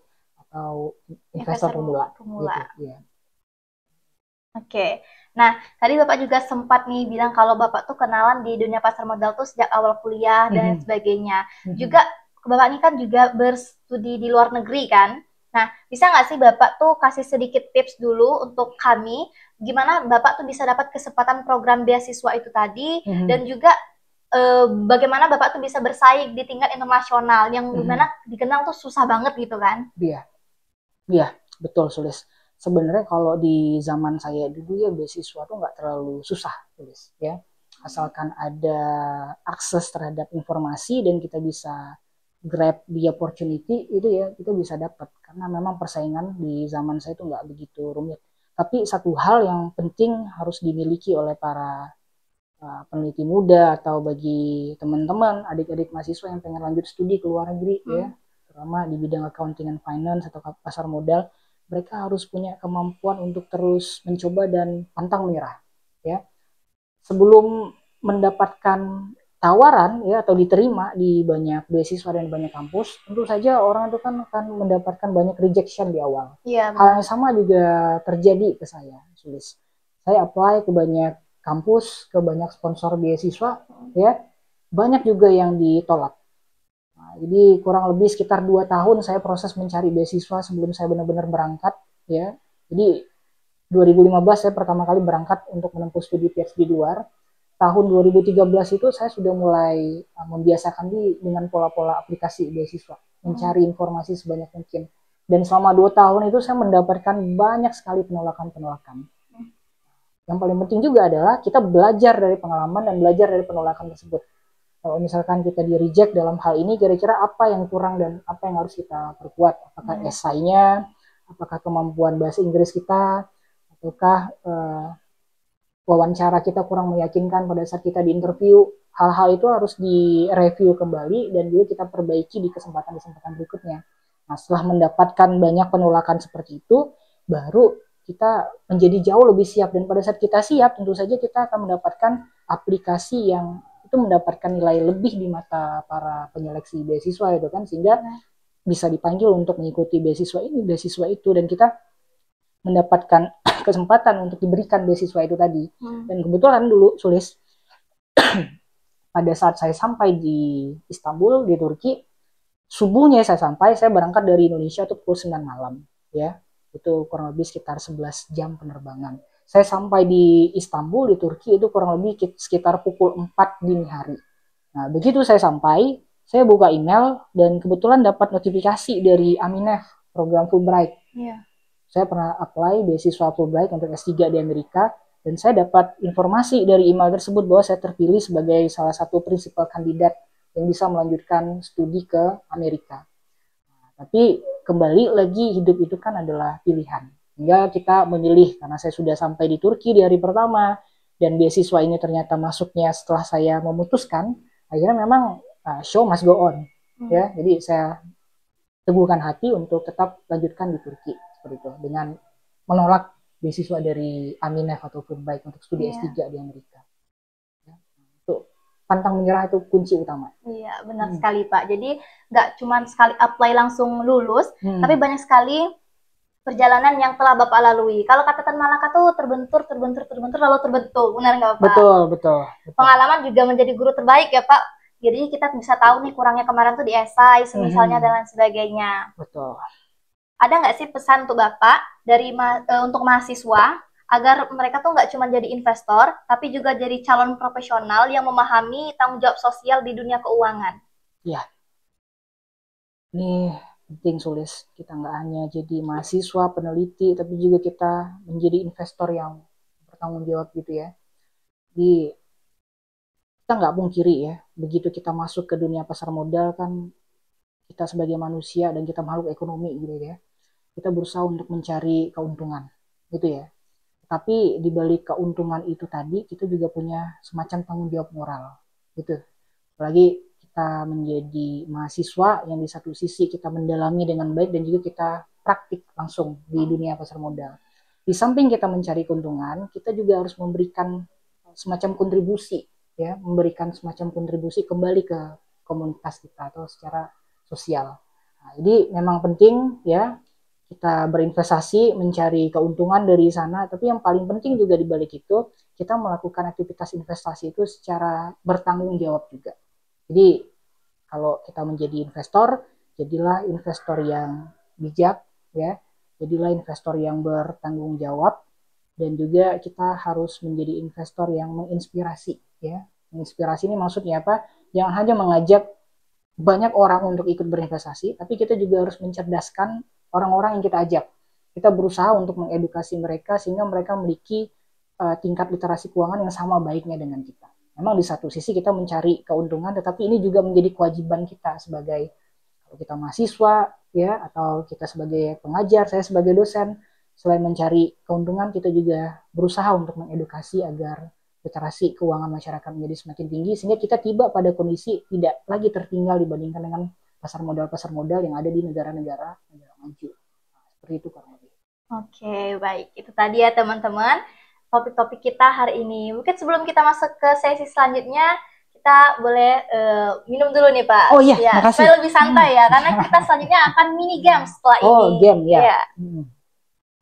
atau investor pemula. Gitu, ya. Oke. Nah, tadi Bapak juga sempat nih bilang kalau Bapak tuh kenalan di dunia pasar modal tuh sejak awal kuliah dan sebagainya. Juga Bapak ini kan juga berstudi di luar negeri kan? Nah, bisa nggak sih Bapak tuh kasih sedikit tips dulu untuk kami, gimana Bapak tuh bisa dapat kesempatan program beasiswa itu tadi, dan juga bagaimana Bapak tuh bisa bersaing di tingkat internasional, yang dimana dikenal tuh susah banget gitu kan? Iya, betul Sulis. Sebenarnya kalau di zaman saya dulu ya beasiswa tuh nggak terlalu susah Sulis ya. Asalkan ada akses terhadap informasi dan kita bisa grab the opportunity itu ya, kita bisa dapat, karena memang persaingan di zaman saya itu nggak begitu rumit. Tapi satu hal yang penting harus dimiliki oleh para peneliti muda atau bagi teman-teman adik-adik mahasiswa yang pengen lanjut studi ke luar negeri ya, terutama di bidang accounting and finance atau pasar modal, mereka harus punya kemampuan untuk terus mencoba dan pantang menyerah ya. Sebelum mendapatkan tawaran ya atau diterima di banyak beasiswa dan banyak kampus, tentu saja orang itu kan akan mendapatkan banyak rejection di awal. Iya, hal yang sama juga terjadi ke saya, Sulis. Saya apply ke banyak kampus, ke banyak sponsor beasiswa ya, banyak juga yang ditolak. Nah, jadi kurang lebih sekitar 2 tahun saya proses mencari beasiswa sebelum saya benar-benar berangkat ya. Jadi 2015 saya pertama kali berangkat untuk menempuh studi PhD di luar. tahun 2013 itu saya sudah mulai membiasakan diri dengan pola-pola aplikasi beasiswa, mencari informasi sebanyak mungkin. Dan selama 2 tahun itu saya mendapatkan banyak sekali penolakan-penolakan. Yang paling penting juga adalah kita belajar dari pengalaman dan belajar dari penolakan tersebut. Kalau misalkan kita di reject dalam hal ini, kira-kira apa yang kurang dan apa yang harus kita perkuat? Apakah esainya, apakah kemampuan bahasa Inggris kita, ataukah wawancara kita kurang meyakinkan pada saat kita di interview. Hal-hal itu harus direview kembali dan juga kita perbaiki di kesempatan-kesempatan berikutnya. Nah, setelah mendapatkan banyak penolakan seperti itu, baru kita menjadi jauh lebih siap. Dan pada saat kita siap, tentu saja kita akan mendapatkan aplikasi yang itu mendapatkan nilai lebih di mata para penyeleksi beasiswa itu kan, sehingga bisa dipanggil untuk mengikuti beasiswa ini, beasiswa itu, dan kita mendapatkan kesempatan untuk diberikan beasiswa itu tadi. Dan kebetulan dulu Sulis pada saat saya sampai di Istanbul di Turki, subuhnya saya berangkat dari Indonesia itu pukul 9 malam ya. Itu kurang lebih sekitar 11 jam penerbangan. Saya sampai di Istanbul di Turki itu kurang lebih sekitar pukul 4 dini hari. Nah, begitu saya sampai, saya buka email dan kebetulan dapat notifikasi dari Aminef, program Fulbright. Iya. Saya pernah apply beasiswa Fulbright untuk S3 di Amerika, dan saya dapat informasi dari email tersebut bahwa saya terpilih sebagai salah satu prinsipal kandidat yang bisa melanjutkan studi ke Amerika. Nah, tapi kembali lagi, hidup itu kan adalah pilihan. Hingga kita memilih, karena saya sudah sampai di Turki di hari pertama, dan beasiswa ini ternyata masuknya setelah saya memutuskan, akhirnya memang show must go on. Ya, jadi saya teguhkan hati untuk tetap lanjutkan di Turki. Seperti itu, dengan menolak beasiswa dari Aminef atau Fulbright untuk studi S3 di Amerika. Ya, itu pantang menyerah itu kunci utama. Iya, benar sekali Pak. Jadi nggak cuma sekali apply langsung lulus, tapi banyak sekali perjalanan yang telah Bapak lalui. Kalau kata Tan Malaka tuh terbentur lalu terbentuk. Benar nggak Pak? Betul. Pengalaman juga menjadi guru terbaik ya Pak. Jadi kita bisa tahu nih kurangnya kemarin tuh di esai, semisalnya dan lain sebagainya. Betul. Ada nggak sih pesan untuk Bapak dari untuk mahasiswa agar mereka tuh nggak cuma jadi investor, tapi juga jadi calon profesional yang memahami tanggung jawab sosial di dunia keuangan? Ya, ini penting Sulis. Kita nggak hanya jadi mahasiswa, peneliti, tapi juga kita menjadi investor yang bertanggung jawab gitu ya. Jadi kita nggak pungkiri ya, begitu kita masuk ke dunia pasar modal kan, kita sebagai manusia dan kita makhluk ekonomi gitu ya, kita berusaha untuk mencari keuntungan gitu ya. Tapi di balik keuntungan itu tadi, kita juga punya semacam tanggung jawab moral gitu. Apalagi kita menjadi mahasiswa yang di satu sisi kita mendalami dengan baik dan juga kita praktik langsung di dunia pasar modal. Di samping kita mencari keuntungan, kita juga harus memberikan semacam kontribusi ya, memberikan semacam kontribusi kembali ke komunitas kita atau secara sosial. Nah, jadi memang penting ya kita berinvestasi, mencari keuntungan dari sana, tapi yang paling penting juga di balik itu, kita melakukan aktivitas investasi itu secara bertanggung jawab juga. Jadi, kalau kita menjadi investor, jadilah investor yang bijak, ya, jadilah investor yang bertanggung jawab, dan juga kita harus menjadi investor yang menginspirasi, ya. Menginspirasi ini maksudnya apa? Jangan hanya mengajak banyak orang untuk ikut berinvestasi, tapi kita juga harus mencerdaskan orang-orang yang kita ajak. Kita berusaha untuk mengedukasi mereka sehingga mereka memiliki tingkat literasi keuangan yang sama baiknya dengan kita. Memang di satu sisi kita mencari keuntungan, tetapi ini juga menjadi kewajiban kita sebagai, kalau kita mahasiswa ya, atau kita sebagai pengajar, saya sebagai dosen, selain mencari keuntungan, kita juga berusaha untuk mengedukasi agar literasi keuangan masyarakat menjadi semakin tinggi, sehingga kita tiba pada kondisi tidak lagi tertinggal dibandingkan dengan pasar modal yang ada di negara-negara maju. Nah, seperti itu kurang lebih. Oke, baik. Itu tadi ya teman-teman, topik-topik kita hari ini. Mungkin sebelum kita masuk ke sesi selanjutnya, kita boleh minum dulu nih Pak. Oh iya, makasih. Supaya lebih santai ya, karena kita selanjutnya akan mini game setelah ini. Oh, game ya.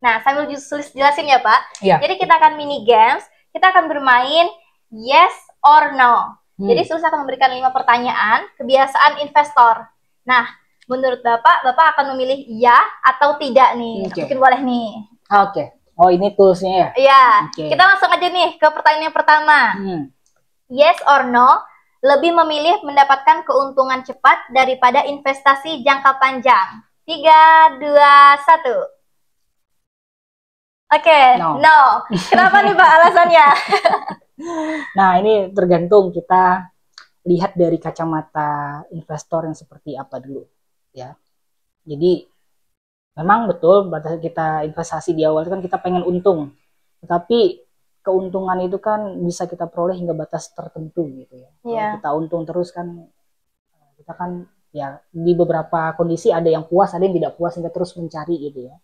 Nah, sambil jelasin ya Pak. Ya. Jadi kita akan mini games, kita akan bermain yes or no. Jadi Sulis akan memberikan 5 pertanyaan, kebiasaan investor. Nah, menurut Bapak akan memilih ya atau tidak nih? Okay. Mungkin boleh nih. Oke. Oh, ini toolsnya ya? Iya. Okay. Kita langsung aja nih ke pertanyaan yang pertama. Yes or no? Lebih memilih mendapatkan keuntungan cepat daripada investasi jangka panjang. 3, 2, 1. Oke, No. no. Kenapa nih Pak alasannya? Nah, ini tergantung kita lihat dari kacamata investor yang seperti apa dulu, ya. Jadi memang betul kita investasi di awal kan kita pengen untung, tetapi keuntungan itu kan bisa kita peroleh hingga batas tertentu gitu ya. Kalau kita untung terus kan kita kan ya di beberapa kondisi ada yang puas, ada yang tidak puas hingga terus mencari gitu ya.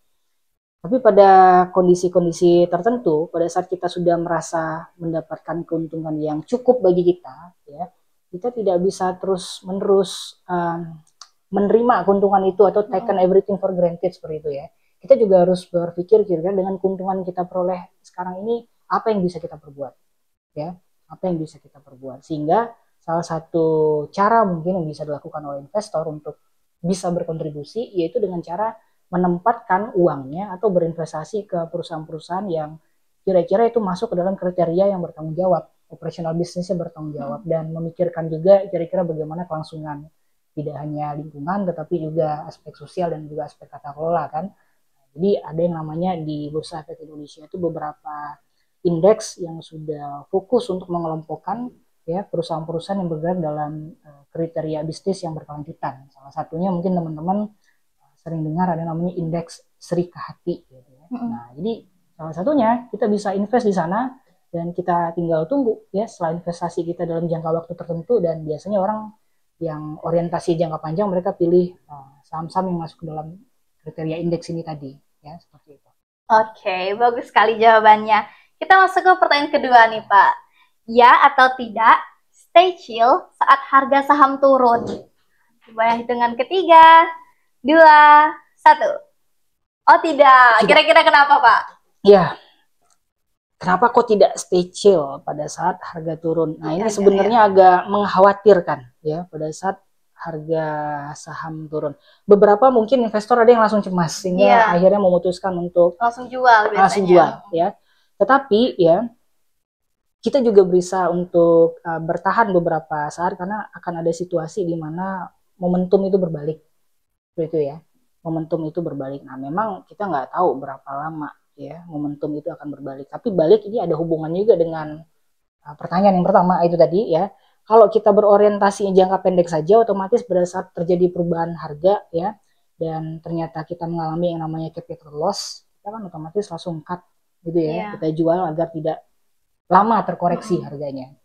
Tapi pada kondisi-kondisi tertentu, pada saat kita sudah merasa mendapatkan keuntungan yang cukup bagi kita, ya, kita tidak bisa terus-menerus menerima keuntungan itu atau taken everything for granted seperti itu ya. Kita juga harus berpikir kira-kira dengan keuntungan kita peroleh sekarang ini apa yang bisa kita perbuat, ya, apa yang bisa kita perbuat. Sehingga salah satu cara mungkin yang bisa dilakukan oleh investor untuk bisa berkontribusi yaitu dengan cara menempatkan uangnya atau berinvestasi ke perusahaan-perusahaan yang kira-kira itu masuk ke dalam kriteria yang bertanggung jawab, operasional bisnisnya bertanggung jawab, dan memikirkan juga kira-kira bagaimana kelangsungan tidak hanya lingkungan tetapi juga aspek sosial dan juga aspek tata kelola kan. Jadi ada yang namanya di Bursa Efek Indonesia itu beberapa indeks yang sudah fokus untuk mengelompokkan ya perusahaan-perusahaan yang bergerak dalam kriteria bisnis yang berkelanjutan. Salah satunya mungkin teman-teman sering dengar ada namanya indeks Sri Kahati gitu ya. Nah, jadi salah satunya kita bisa invest di sana dan kita tinggal tunggu ya setelah investasi kita dalam jangka waktu tertentu, dan biasanya orang yang orientasi jangka panjang mereka pilih saham-saham yang masuk ke dalam kriteria indeks ini tadi ya, seperti itu. Oke, bagus sekali jawabannya. Kita masuk ke pertanyaan kedua nih Pak. Ya atau tidak stay chill saat harga saham turun? Coba hitungan ketiga, 2, 1. Oh tidak. Kira-kira kenapa Pak? Ya, kenapa kok tidak stay chill pada saat harga turun? Nah, ini sebenarnya agak mengkhawatirkan ya pada saat harga saham turun. Beberapa mungkin investor ada yang langsung cemas sehingga akhirnya memutuskan untuk langsung jual biasanya. Langsung jual ya. Tetapi ya kita juga bisa untuk bertahan beberapa saat karena akan ada situasi di mana momentum itu berbalik. Seperti itu ya. Momentum itu berbalik. Nah, memang kita nggak tahu berapa lama ya momentum itu akan berbalik. Tapi balik ini ada hubungannya juga dengan pertanyaan yang pertama itu tadi ya. Kalau kita berorientasi jangka pendek saja, otomatis pada saat terjadi perubahan harga ya, dan ternyata kita mengalami yang namanya capital loss, kita kan otomatis langsung cut gitu ya. Kita jual agar tidak lama terkoreksi harganya.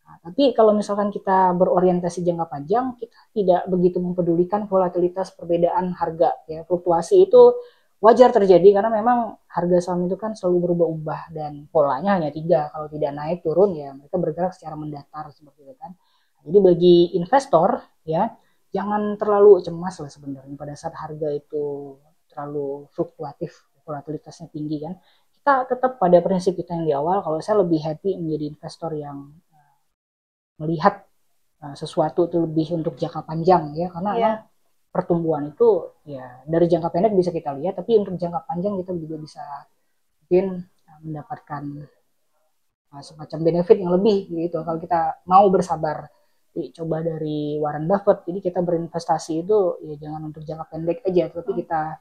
Nah, tapi kalau misalkan kita berorientasi jangka panjang, kita tidak begitu mempedulikan volatilitas perbedaan harga ya. Fluktuasi itu wajar terjadi karena memang harga saham itu kan selalu berubah-ubah dan polanya hanya 3. Kalau tidak naik turun ya mereka bergerak secara mendatar seperti itu kan. Jadi bagi investor ya jangan terlalu cemas lah sebenarnya pada saat harga itu terlalu fluktuatif, volatilitasnya tinggi kan. Kita tetap pada prinsip kita yang di awal. Kalau saya lebih happy menjadi investor yang melihat sesuatu itu lebih untuk jangka panjang ya, karena pertumbuhan itu ya dari jangka pendek bisa kita lihat, tapi untuk jangka panjang kita juga bisa mungkin mendapatkan semacam benefit yang lebih gitu kalau kita mau bersabar. Jadi, coba dari Warren Buffett, jadi kita berinvestasi itu ya jangan untuk jangka pendek aja, tapi kita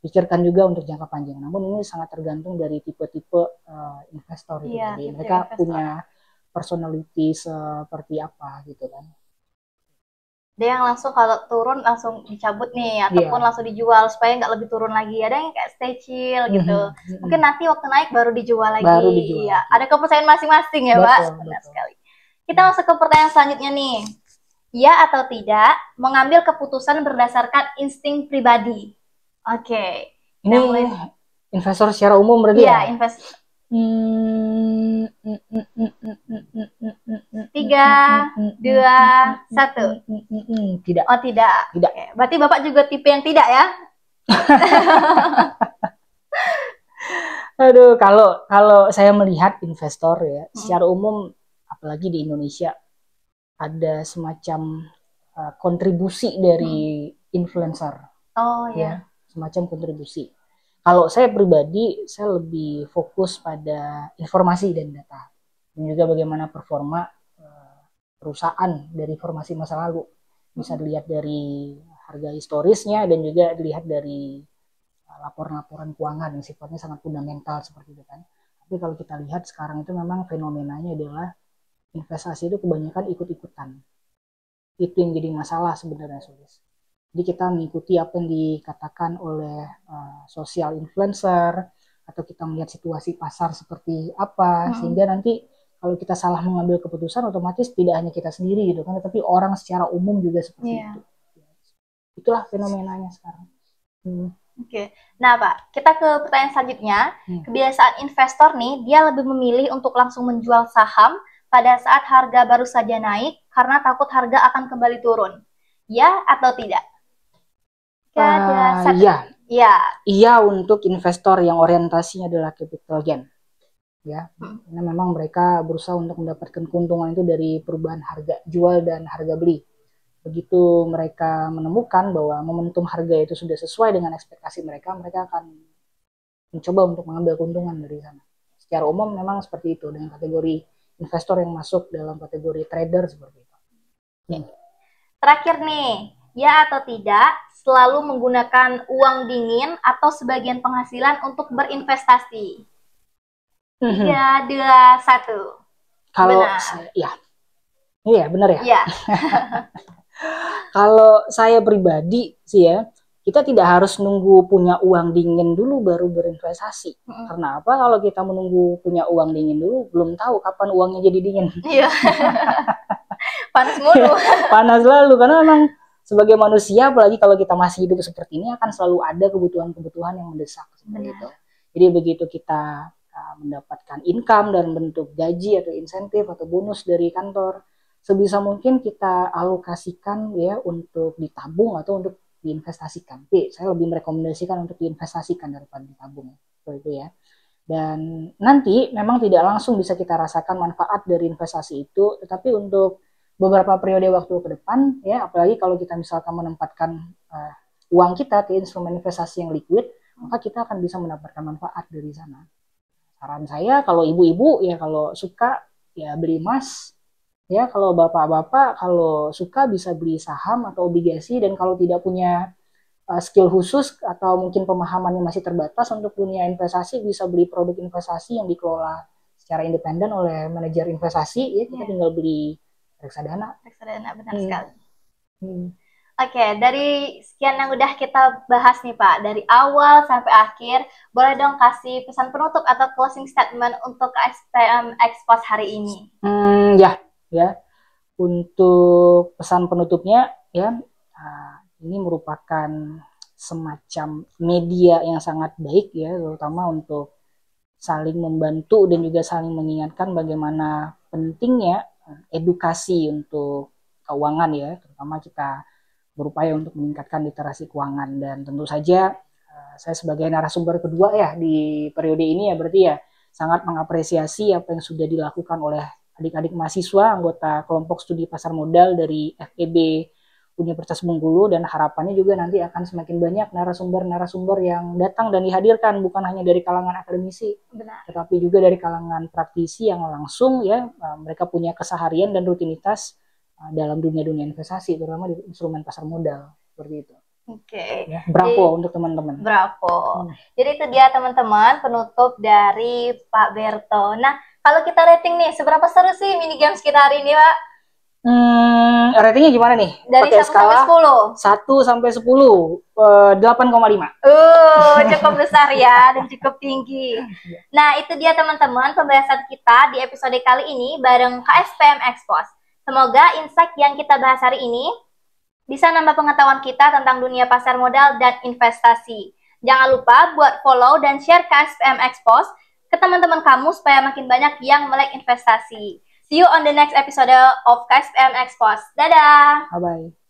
pikirkan juga untuk jangka panjang. Namun ini sangat tergantung dari tipe-tipe investor itu. Jadi mereka punya personality seperti apa gitu kan. Ada yang langsung kalau turun langsung dicabut nih, ataupun langsung dijual supaya nggak lebih turun lagi. Ada yang kayak stay chill gitu. Mungkin nanti waktu naik baru dijual lagi. Iya, ada kepercayaan masing-masing ya, Pak. Benar sekali. Kita masuk ke pertanyaan selanjutnya nih. Ya atau tidak mengambil keputusan berdasarkan insting pribadi? Oke. Ini investor secara umum berarti ya? Iya, investor. 3, 2, 1. Tidak. Oh tidak. Tidak. Oke. Berarti Bapak juga tipe yang tidak ya? Aduh, kalau saya melihat investor ya, secara umum apalagi di Indonesia ada semacam kontribusi dari influencer. Oh ya. Semacam kontribusi. Kalau saya pribadi, saya lebih fokus pada informasi dan data, dan juga bagaimana performa perusahaan dari formasi masa lalu. Bisa dilihat dari harga historisnya dan juga dilihat dari laporan-laporan keuangan yang sifatnya sangat fundamental seperti itu kan. Tapi kalau kita lihat sekarang itu memang fenomenanya adalah investasi itu kebanyakan ikut-ikutan. Itu yang jadi masalah sebenarnya, Sulis. Jadi kita mengikuti apa yang dikatakan oleh social influencer, atau kita melihat situasi pasar seperti apa, sehingga nanti kalau kita salah mengambil keputusan, otomatis tidak hanya kita sendiri gitu kan, tapi orang secara umum juga seperti itu. Itulah fenomenanya sekarang. Oke. Nah, Pak, kita ke pertanyaan selanjutnya. Kebiasaan investor nih, dia lebih memilih untuk langsung menjual saham pada saat harga baru saja naik karena takut harga akan kembali turun. Ya atau tidak? Iya untuk investor yang orientasinya adalah capital gain. Ya, karena memang mereka berusaha untuk mendapatkan keuntungan itu dari perubahan harga jual dan harga beli. Begitu mereka menemukan bahwa momentum harga itu sudah sesuai dengan ekspektasi mereka, mereka akan mencoba untuk mengambil keuntungan dari sana. Secara umum memang seperti itu dengan kategori investor yang masuk dalam kategori trader seperti itu. Terakhir nih, ya atau tidak selalu menggunakan uang dingin atau sebagian penghasilan untuk berinvestasi? 3, 2, 1. Kalau iya benar ya. Iya. Kalau saya pribadi sih ya, kita tidak harus nunggu punya uang dingin dulu baru berinvestasi. Karena apa? Kalau kita menunggu punya uang dingin dulu, belum tahu kapan uangnya jadi dingin. Iya. Panas mulu. Panas lalu, karena memang sebagai manusia, apalagi kalau kita masih hidup seperti ini, akan selalu ada kebutuhan-kebutuhan yang mendesak seperti itu. Jadi begitu kita mendapatkan income dalam bentuk gaji atau insentif atau bonus dari kantor, sebisa mungkin kita alokasikan ya untuk ditabung atau untuk diinvestasikan. Tapi saya lebih merekomendasikan untuk diinvestasikan daripada ditabung, seperti itu ya. Dan nanti memang tidak langsung bisa kita rasakan manfaat dari investasi itu, tetapi untuk beberapa periode waktu ke depan ya, apalagi kalau kita misalkan menempatkan uang kita ke instrumen investasi yang liquid, maka kita akan bisa mendapatkan manfaat dari sana. Saran saya kalau ibu-ibu ya kalau suka ya beli emas, ya kalau bapak-bapak kalau suka bisa beli saham atau obligasi, dan kalau tidak punya skill khusus atau mungkin pemahamannya masih terbatas untuk dunia investasi, bisa beli produk investasi yang dikelola secara independen oleh manajer investasi ya, kita tinggal beli reksadana. Reksadana, benar sekali. Oke, dari sekian yang udah kita bahas nih Pak, dari awal sampai akhir, boleh dong kasih pesan penutup atau closing statement untuk SPM Expos hari ini? Ya, untuk pesan penutupnya ya, ini merupakan semacam media yang sangat baik ya, terutama untuk saling membantu dan juga saling mengingatkan bagaimana pentingnya edukasi untuk keuangan ya, terutama kita berupaya untuk meningkatkan literasi keuangan. Dan tentu saja saya sebagai narasumber kedua ya di periode ini ya, berarti ya sangat mengapresiasi apa yang sudah dilakukan oleh adik-adik mahasiswa anggota kelompok studi pasar modal dari FEB Universitas Bengkulu, dan harapannya juga nanti akan semakin banyak narasumber-narasumber yang datang dan dihadirkan bukan hanya dari kalangan akademisi, tetapi juga dari kalangan praktisi yang langsung ya mereka punya keseharian dan rutinitas dalam dunia investasi, terutama di instrumen pasar modal seperti itu. Oke. Ya, bravo untuk teman-teman. Bravo. Jadi itu dia teman-teman penutup dari Pak Berto. Nah, kalau kita rating nih, seberapa seru sih mini games kita hari ini, Pak? Ratingnya gimana nih? Dari 1 sampai 10. 1 sampai 10, 8,5. Cukup besar ya dan cukup tinggi. Nah, itu dia teman-teman pembahasan kita di episode kali ini bareng KSPM Expos. Semoga insight yang kita bahas hari ini bisa nambah pengetahuan kita tentang dunia pasar modal dan investasi. Jangan lupa buat follow dan share KSPM Expos ke teman-teman kamu supaya makin banyak yang melek investasi. See you on the next episode of KSPM Expos. Dadah! Bye-bye.